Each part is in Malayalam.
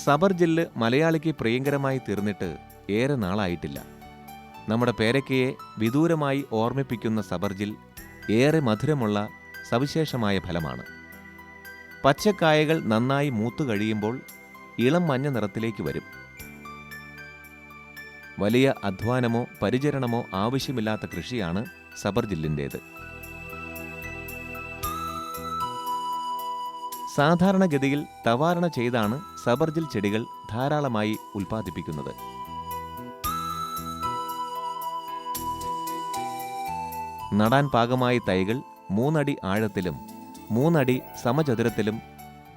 സബർ ജില്ല് മലയാളിക്ക് പ്രിയങ്കരമായി തീർന്നിട്ട് ഏറെ നാളായിട്ടില്ല. നമ്മുടെ പേരയ്ക്കയെ വിദൂരമായി ഓർമ്മിപ്പിക്കുന്ന സബർ ജിൽ ഏറെ മധുരമുള്ള സവിശേഷമായ ഫലമാണ്. പച്ചക്കായകൾ നന്നായി മൂത്തു കഴിയുമ്പോൾ ഇളം മഞ്ഞ നിറത്തിലേക്ക് വരും. വലിയ അധ്വാനമോ പരിചരണമോ ആവശ്യമില്ലാത്ത കൃഷിയാണ് സബർ ജില്ലിൻ്റേത്. സാധാരണഗതിയിൽ തവാരണ ചെയ്താണ് സബർജിൽ ചെടികൾ ധാരാളമായി ഉൽപ്പാദിപ്പിക്കുന്നത്. നടാൻ പാകമായ തൈകൾ 3 അടി ആഴത്തിലും 3 അടി സമചതുരത്തിലും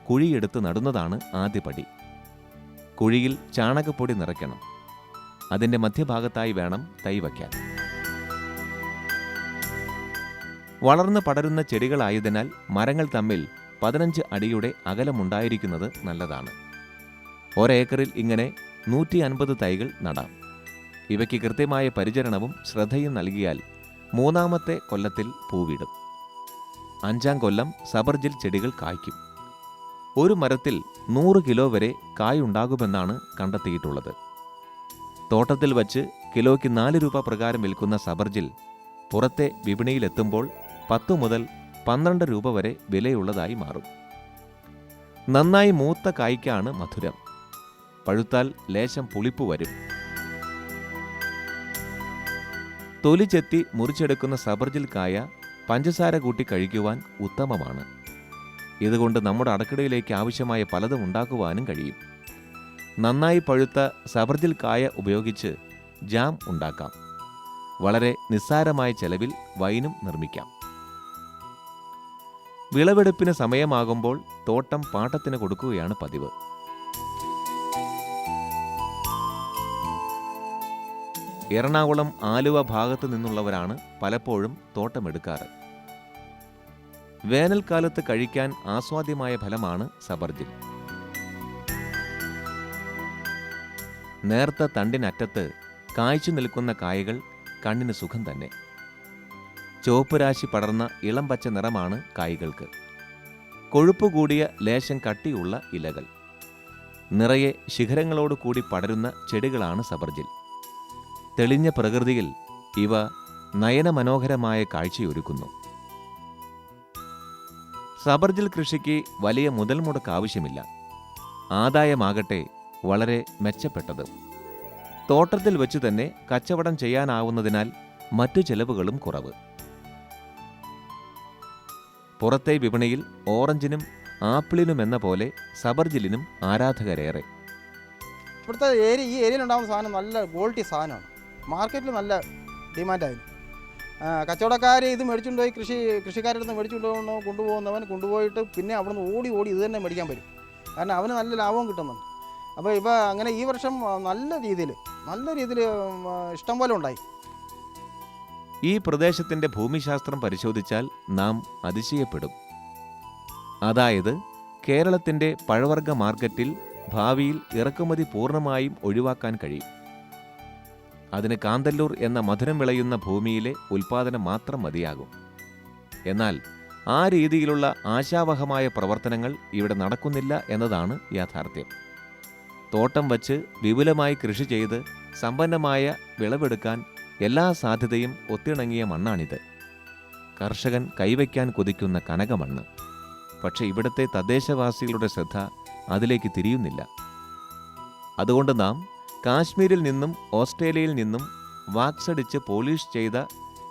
കുഴിയെടുത്ത് നടുന്നതാണ് ആദ്യപടി. കുഴിയിൽ ചാണകപ്പൊടി നിറയ്ക്കണം. അതിൻ്റെ മധ്യഭാഗത്തായി വേണം തൈ വയ്ക്കാൻ. വളർന്ന് പടരുന്ന ചെടികളായതിനാൽ മരങ്ങൾ തമ്മിൽ 15 അടിയുടെ അകലമുണ്ടായിരിക്കുന്നത് നല്ലതാണ്. ഒരേക്കറിൽ ഇങ്ങനെ 150 തൈകൾ നടാം. ഇവയ്ക്ക് കൃത്യമായ പരിചരണവും ശ്രദ്ധയും നൽകിയാൽ 3-ാമത്തെ കൊല്ലത്തിൽ പൂവിടും. 5-ാം കൊല്ലം സബർജിൽ ചെടികൾ കായ്ക്കും. ഒരു മരത്തിൽ 100 കിലോ വരെ കായുണ്ടാകുമെന്നാണ് കണ്ടെത്തിയിട്ടുള്ളത്. തോട്ടത്തിൽ വച്ച് കിലോയ്ക്ക് 4 രൂപ പ്രകാരം വിൽക്കുന്ന സബർജിൽ പുറത്തെ വിപണിയിലെത്തുമ്പോൾ 10 മുതൽ 12 രൂപ വരെ വിലയുള്ളതായി മാറും. നന്നായി മൂത്ത കായ്ക്കാണ് മധുരം. പഴുത്താൽ ലേശം പുളിപ്പ് വരും. തൊലി ചെത്തി മുറിച്ചെടുക്കുന്ന സബർജിൽ കായ പഞ്ചസാര കൂട്ടി കഴിക്കുവാൻ ഉത്തമമാണ്. ഇതുകൊണ്ട് നമ്മുടെ അടുക്കളയിലേക്ക് ആവശ്യമായ പലതും ഉണ്ടാക്കുവാനും കഴിയും. നന്നായി പഴുത്ത സബർജിൽ കായ ഉപയോഗിച്ച് ജാം ഉണ്ടാക്കാം. വളരെ നിസ്സാരമായ ചെലവിൽ വൈനും നിർമ്മിക്കാം. വിളവെടുപ്പിന് സമയമാകുമ്പോൾ തോട്ടം പാട്ടത്തിന് കൊടുക്കുകയാണ് പതിവ്. എറണാകുളം, ആലുവ ഭാഗത്തു നിന്നുള്ളവരാണ് പലപ്പോഴും തോട്ടമെടുക്കാറ്. വേനൽക്കാലത്ത് കഴിക്കാൻ ആസ്വാദ്യമായ ഫലമാണ് സബർജിൽ. നേർത്ത തണ്ടിനറ്റത്ത് കായ്ച്ചു നിൽക്കുന്ന കായകൾ കണ്ണിന് സുഖം തന്നെ. ചുവപ്പ് രാശി പടർന്ന ഇളം പച്ച നിറമാണ് കായ്കൾക്ക്. കൊഴുപ്പ് കൂടിയ ലേശം കട്ടിയുള്ള ഇലകൾ. നിറയെ ശിഖരങ്ങളോട് കൂടി പടരുന്ന ചെടികളാണ് സബർജിൽ. തെളിഞ്ഞ പ്രകൃതിയിൽ ഇവ നയനമനോഹരമായ കാഴ്ചയൊരുക്കുന്നു. സബർജിൽ കൃഷിക്ക് വലിയ മുതൽ മുടക്ക് ആവശ്യമില്ല. ആദായമാകട്ടെ വളരെ മെച്ചപ്പെട്ടത്. തോട്ടത്തിൽ വെച്ചു തന്നെ കച്ചവടം ചെയ്യാനാവുന്നതിനാൽ മറ്റു ചെലവുകളും കുറവ്. പുറത്തെ വിപണിയിൽ ഓറഞ്ചിനും ആപ്പിളിനുമെന്ന പോലെ സബർജിലിനും ആരാധകരേറെ. ഇവിടുത്തെ ഈ ഏരിയയിലുണ്ടാകുന്ന സാധനം നല്ല ക്വാളിറ്റി സാധനമാണ്. മാർക്കറ്റിൽ നല്ല ഡിമാൻഡായിരുന്നു. കച്ചവടക്കാർ ഇത് മേടിച്ചുകൊണ്ട് പോയി കൃഷിക്കാരുടെ അടുത്ത് മേടിച്ചുകൊണ്ട് കൊണ്ടുപോകുന്നവൻ കൊണ്ടുപോയിട്ട് പിന്നെ അവിടെ നിന്ന് ഓടി ഇത് തന്നെ മേടിക്കാൻ പറ്റും. കാരണം അവന് നല്ല ലാഭവും കിട്ടുന്നുണ്ട്. അപ്പോൾ ഇപ്പോൾ അങ്ങനെ ഈ വർഷം നല്ല രീതിയിൽ ഇഷ്ടം പോലെ ഉണ്ടായി. ഈ പ്രദേശത്തിൻ്റെ ഭൂമിശാസ്ത്രം പരിശോധിച്ചാൽ നാം അതിശയപ്പെടും. അതായത് കേരളത്തിൻ്റെ പഴവർഗ മാർക്കറ്റിൽ ഭാവിയിൽ ഇറക്കുമതി പൂർണ്ണമായും ഒഴിവാക്കാൻ കഴിയും. അതിന് കാന്തല്ലൂർ എന്ന മധുരം വിളയുന്ന ഭൂമിയിലെ ഉൽപ്പാദനം മാത്രം മതിയാകും. എന്നാൽ ആ രീതിയിലുള്ള ആശാവഹമായ പ്രവർത്തനങ്ങൾ ഇവിടെ നടക്കുന്നില്ല എന്നതാണ് യാഥാർത്ഥ്യം. തോട്ടം വച്ച് വിപുലമായി കൃഷി ചെയ്ത് സമ്പന്നമായ വിളവെടുക്കാൻ എല്ലാ സാധ്യതയും ഒത്തിണങ്ങിയ മണ്ണാണിത്. കർഷകൻ കൈവയ്ക്കാൻ കൊതിക്കുന്ന കനകമണ്ണ്. പക്ഷേ ഇവിടുത്തെ തദ്ദേശവാസികളുടെ ശ്രദ്ധ അതിലേക്ക് തിരിയുന്നില്ല. അതുകൊണ്ട് നാം കാശ്മീരിൽ നിന്നും ഓസ്ട്രേലിയയിൽ നിന്നും വാക്സടിച്ച് പോളിഷ് ചെയ്ത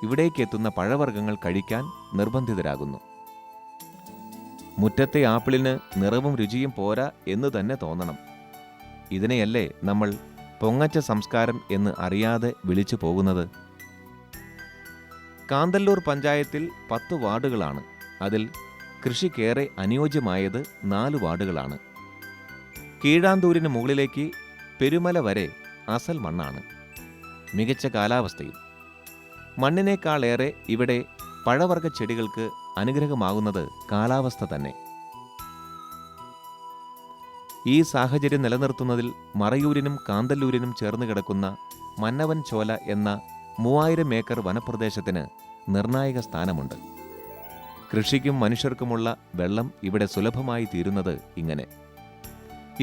ഇവിടേക്കെത്തുന്ന പഴവർഗ്ഗങ്ങൾ കഴിക്കാൻ നിർബന്ധിതരാകുന്നു. മുറ്റത്തെ ആപ്പിളിന് നിറവും രുചിയും പോരാ എന്ന് തന്നെ തോന്നണം. ഇതിനെയല്ലേ നമ്മൾ പൊങ്ങച്ച സംസ്കാരം എന്ന് അറിയാതെ വിളിച്ചു പോകുന്നത്. കാന്തല്ലൂർ പഞ്ചായത്തിൽ 10 വാർഡുകളാണ്. അതിൽ കൃഷിക്കേറെ അനുയോജ്യമായത് 4 വാർഡുകളാണ്. കീഴാന്തൂരിന് മുകളിലേക്ക് പെരുമല വരെ അസൽ മണ്ണാണ്. മികച്ച കാലാവസ്ഥയും. മണ്ണിനേക്കാളേറെ ഇവിടെ പഴവർഗ്ഗ ചെടികൾക്ക് അനുഗ്രഹമാകുന്നത് കാലാവസ്ഥ തന്നെ. ഈ സാഹചര്യം നിലനിർത്തുന്നതിൽ മറയൂരിനും കാന്തല്ലൂരിനും ചേർന്ന് കിടക്കുന്ന മന്നവൻ ചോല എന്ന 3000 ഏക്കർ വനപ്രദേശത്തിന് നിർണായക സ്ഥാനമുണ്ട്. കൃഷിക്കും മനുഷ്യർക്കുമുള്ള വെള്ളം ഇവിടെ സുലഭമായി തീരുന്നത് ഇങ്ങനെ.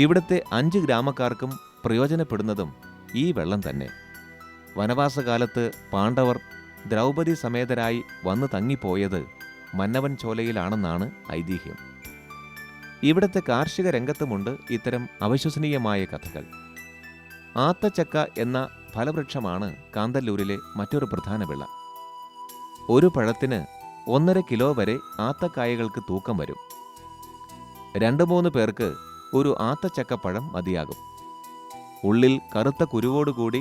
ഇവിടുത്തെ 5 ഗ്രാമക്കാർക്കും പ്രയോജനപ്പെടുന്നതും ഈ വെള്ളം തന്നെ. വനവാസകാലത്ത് പാണ്ഡവർ ദ്രൗപദി സമേതരായി വന്നു തങ്ങിപ്പോയത് മന്നവൻ ചോലയിലാണെന്നാണ് ഐതിഹ്യം. ഇവിടുത്തെ കാർഷിക രംഗത്തുമുണ്ട് ഇത്തരം അവിശ്വസനീയമായ കഥകൾ. ആത്തച്ചക്ക എന്ന ഫലവൃക്ഷമാണ് കാന്തല്ലൂരിലെ മറ്റൊരു പ്രധാന വിള. ഒരു പഴത്തിന് 1.5 കിലോ വരെ ആത്തക്കായകൾക്ക് തൂക്കം വരും. 2-3 പേർക്ക് ഒരു ആത്തച്ചക്കപ്പഴം മതിയാകും. ഉള്ളിൽ കറുത്ത കുരുവോടുകൂടി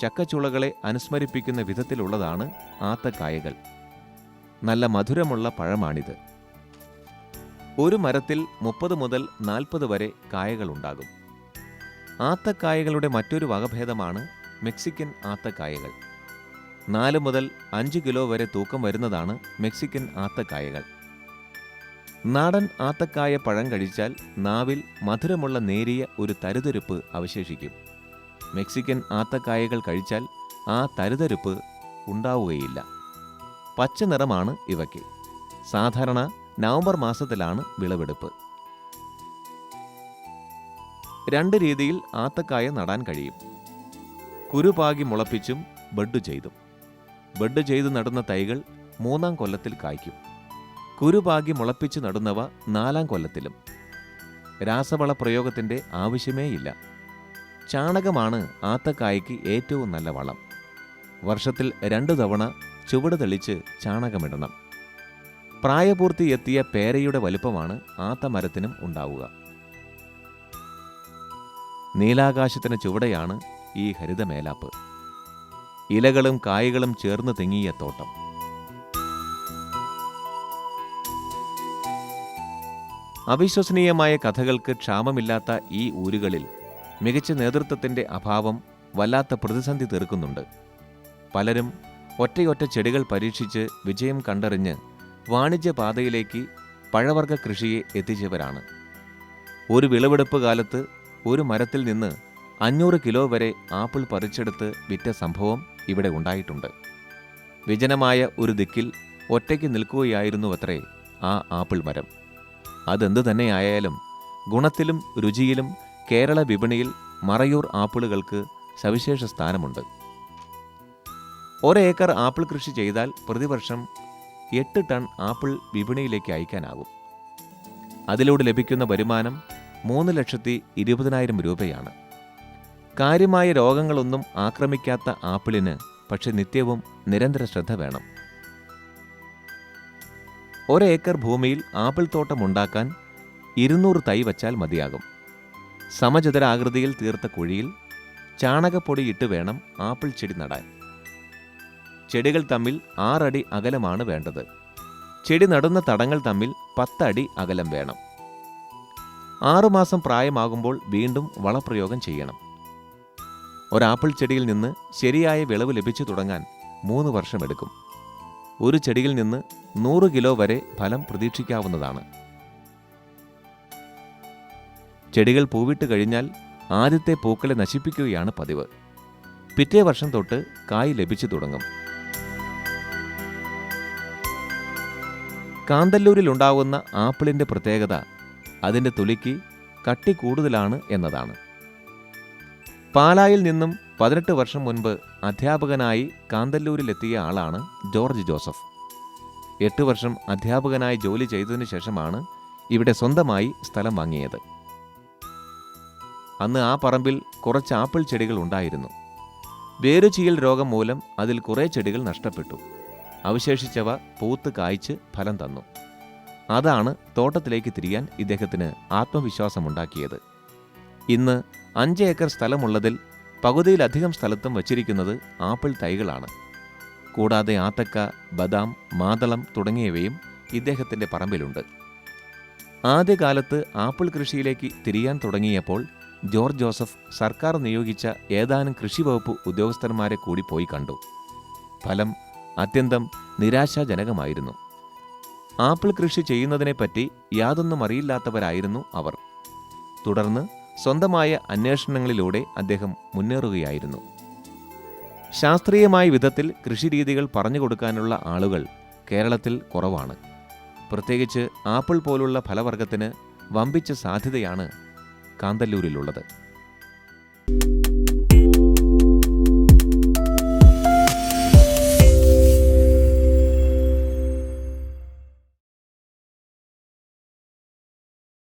ചക്കച്ചുളകളെ അനുസ്മരിപ്പിക്കുന്ന വിധത്തിലുള്ളതാണ് ആത്തക്കായകൾ. നല്ല മധുരമുള്ള പഴമാണിത്. ഒരു മരത്തിൽ 30 മുതൽ 40 വരെ കായകളുണ്ടാകും. ആത്തക്കായകളുടെ മറ്റൊരു വകഭേദമാണ് മെക്സിക്കൻ ആത്തക്കായകൾ. 4 മുതൽ 5 കിലോ വരെ തൂക്കം വരുന്നതാണ് മെക്സിക്കൻ ആത്തക്കായകൾ. നാടൻ ആത്തക്കായ പഴം കഴിച്ചാൽ നാവിൽ മധുരമുള്ള നേരിയ ഒരു തരുതരിപ്പ് അവശേഷിക്കും. മെക്സിക്കൻ ആത്തക്കായകൾ കഴിച്ചാൽ ആ തരുതരിപ്പ് ഉണ്ടാവുകയില്ല. പച്ച നിറമാണ് ഇവയ്ക്ക്. സാധാരണ നവംബർ മാസത്തിലാണ് വിളവെടുപ്പ്. 2 രീതിയിൽ ആത്തക്കായ നടാൻ കഴിയും. കുരുപാകി മുളപ്പിച്ചും ബഡ് ചെയ്തും. ബഡ് ചെയ്ത് നടുന്ന തൈകൾ 3-ാം കൊല്ലത്തിൽ കായ്ക്കും. കുരുപാകി മുളപ്പിച്ച് നടുന്നവ 4-ാം കൊല്ലത്തിലും. രാസവള പ്രയോഗത്തിൻ്റെ ആവശ്യമേയില്ല. ചാണകമാണ് ആത്തക്കായ്ക്ക് ഏറ്റവും നല്ല വളം. വർഷത്തിൽ 2 തവണ ചുവട് തെളിച്ച് ചാണകമിടണം. പ്രായപൂർത്തി എത്തിയ പേരയുടെ വലുപ്പമാണ് ആത്തമരത്തിനും ഉണ്ടാവുക. നീലാകാശത്തിന് ചുവടെയാണ് ഈ ഹരിതമേലാപ്പ്. ഇലകളും കായകളും ചേർന്ന് തിങ്ങിയ തോട്ടം. അവിശ്വസനീയമായ കഥകൾക്ക് ക്ഷാമമില്ലാത്ത ഈ ഊരുകളിൽ മികച്ച നേതൃത്വത്തിൻ്റെ അഭാവം വല്ലാത്ത പ്രതിസന്ധി തീർക്കുന്നുണ്ട്. പലരും ഒറ്റയൊറ്റ ചെടികൾ പരീക്ഷിച്ച് വിജയം കണ്ടറിഞ്ഞ് വാണിജ്യപാതയിലേക്ക് പഴവർഗ കൃഷിയെ എത്തിച്ചവരാണ്. ഒരു വിളവെടുപ്പ് കാലത്ത് ഒരു മരത്തിൽ നിന്ന് 500 കിലോ വരെ ആപ്പിൾ പറിച്ചെടുത്ത് വിറ്റ സംഭവം ഇവിടെ ഉണ്ടായിട്ടുണ്ട്. വിജനമായ ഒരു ദിക്കിൽ ഒറ്റയ്ക്ക് നിൽക്കുകയായിരുന്നുവത്രേ ആ ആപ്പിൾ മരം. അതെന്തു തന്നെയായാലും ഗുണത്തിലും രുചിയിലും കേരള വിപണിയിൽ മറയൂർ ആപ്പിളുകൾക്ക് സവിശേഷ സ്ഥാനമുണ്ട്. 1 ഏക്കർ ആപ്പിൾ കൃഷി ചെയ്താൽ പ്രതിവർഷം 8 ടൺ ആപ്പിൾ വിപണിയിലേക്ക് അയക്കാനാകും. അതിലൂടെ ലഭിക്കുന്ന വരുമാനം 3,20,000 രൂപയാണ്. കാര്യമായ രോഗങ്ങളൊന്നും ആക്രമിക്കാത്ത ആപ്പിളിന് പക്ഷെ നിത്യവും നിരന്തര ശ്രദ്ധ വേണം. 1 ഏക്കർ ഭൂമിയിൽ ആപ്പിൾ തോട്ടമുണ്ടാക്കാൻ 200 തൈ വച്ചാൽ മതിയാകും. സമചതുരാകൃതിയിൽ തീർത്ത കുഴിയിൽ ചാണകപ്പൊടി ഇട്ട് വേണം ആപ്പിൾ ചെടി നടാൻ. ചെടികൾ തമ്മിൽ 6 അടി അകലമാണ് വേണ്ടത്. ചെടി നടുന്ന തടങ്ങൾ തമ്മിൽ 10 അടി അകലം വേണം. 6 മാസം പ്രായമാകുമ്പോൾ വീണ്ടും വളപ്രയോഗം ചെയ്യണം. ഒരാപ്പിൾ ചെടിയിൽ നിന്ന് ശരിയായ വിളവ് ലഭിച്ചു തുടങ്ങാൻ 3 വർഷമെടുക്കും. ഒരു ചെടിയിൽ നിന്ന് 100 കിലോ വരെ ഫലം പ്രതീക്ഷിക്കാവുന്നതാണ്. ചെടികൾ പൂവിട്ട് കഴിഞ്ഞാൽ ആദ്യത്തെ പൂക്കളെ നശിപ്പിക്കുകയാണ് പതിവ്. പിറ്റേ വർഷം തൊട്ട് കായ് ലഭിച്ചു തുടങ്ങും. കാന്തല്ലൂരിലുണ്ടാവുന്ന ആപ്പിളിൻ്റെ പ്രത്യേകത അതിൻ്റെ തൊലിക്ക് കട്ടി കൂടുതലാണ് എന്നതാണ്. പാലായിൽ നിന്നും 18 വർഷം മുൻപ് അധ്യാപകനായി കാന്തല്ലൂരിലെത്തിയ ആളാണ് ജോർജ് ജോസഫ്. 8 വർഷം അധ്യാപകനായി ജോലി ചെയ്തതിനു ശേഷമാണ് ഇവിടെ സ്വന്തമായി സ്ഥലം വാങ്ങിയത്. അന്ന് ആ പറമ്പിൽ കുറച്ച് ആപ്പിൾ ചെടികൾ ഉണ്ടായിരുന്നു. വേരുചീയൽ രോഗം മൂലം അതിൽ കുറേ ചെടികൾ നഷ്ടപ്പെട്ടു. അവശേഷിച്ചവ പൂത്ത് കായ്ച്ച് ഫലം തന്നു. അതാണ് തോട്ടത്തിലേക്ക് തിരിയാൻ ഇദ്ദേഹത്തിന് ആത്മവിശ്വാസമുണ്ടാക്കിയത്. ഇന്ന് 5 ഏക്കർ സ്ഥലമുള്ളതിൽ പകുതിയിലധികം സ്ഥലത്തും വച്ചിരിക്കുന്നത് ആപ്പിൾ തൈകളാണ്. കൂടാതെ ആത്തക്ക, ബദാം, മാതളം തുടങ്ങിയവയും ഇദ്ദേഹത്തിൻ്റെ പറമ്പിലുണ്ട്. ആദ്യകാലത്ത് ആപ്പിൾ കൃഷിയിലേക്ക് തിരിയാൻ തുടങ്ങിയപ്പോൾ ജോർജ് ജോസഫ് സർക്കാർ നിയോഗിച്ച ഏതാനും കൃഷിവകുപ്പ് ഉദ്യോഗസ്ഥന്മാരെ കൂടി പോയി കണ്ടു. ഫലം അത്യന്തം നിരാശാജനകമായിരുന്നു. ആപ്പിൾ കൃഷി ചെയ്യുന്നതിനെപ്പറ്റി യാതൊന്നും അറിയില്ലാത്തവരായിരുന്നു അവർ. തുടർന്ന് സ്വന്തമായ അന്വേഷണങ്ങളിലൂടെ അദ്ദേഹം മുന്നേറുകയായിരുന്നു. ശാസ്ത്രീയമായ വിധത്തിൽ കൃഷിരീതികൾ പറഞ്ഞുകൊടുക്കാനുള്ള ആളുകൾ കേരളത്തിൽ കുറവാണ്. പ്രത്യേകിച്ച് ആപ്പിൾ പോലുള്ള ഫലവർഗത്തിന് വമ്പിച്ച സാധ്യതയാണ് കാന്തല്ലൂരിലുള്ളത്.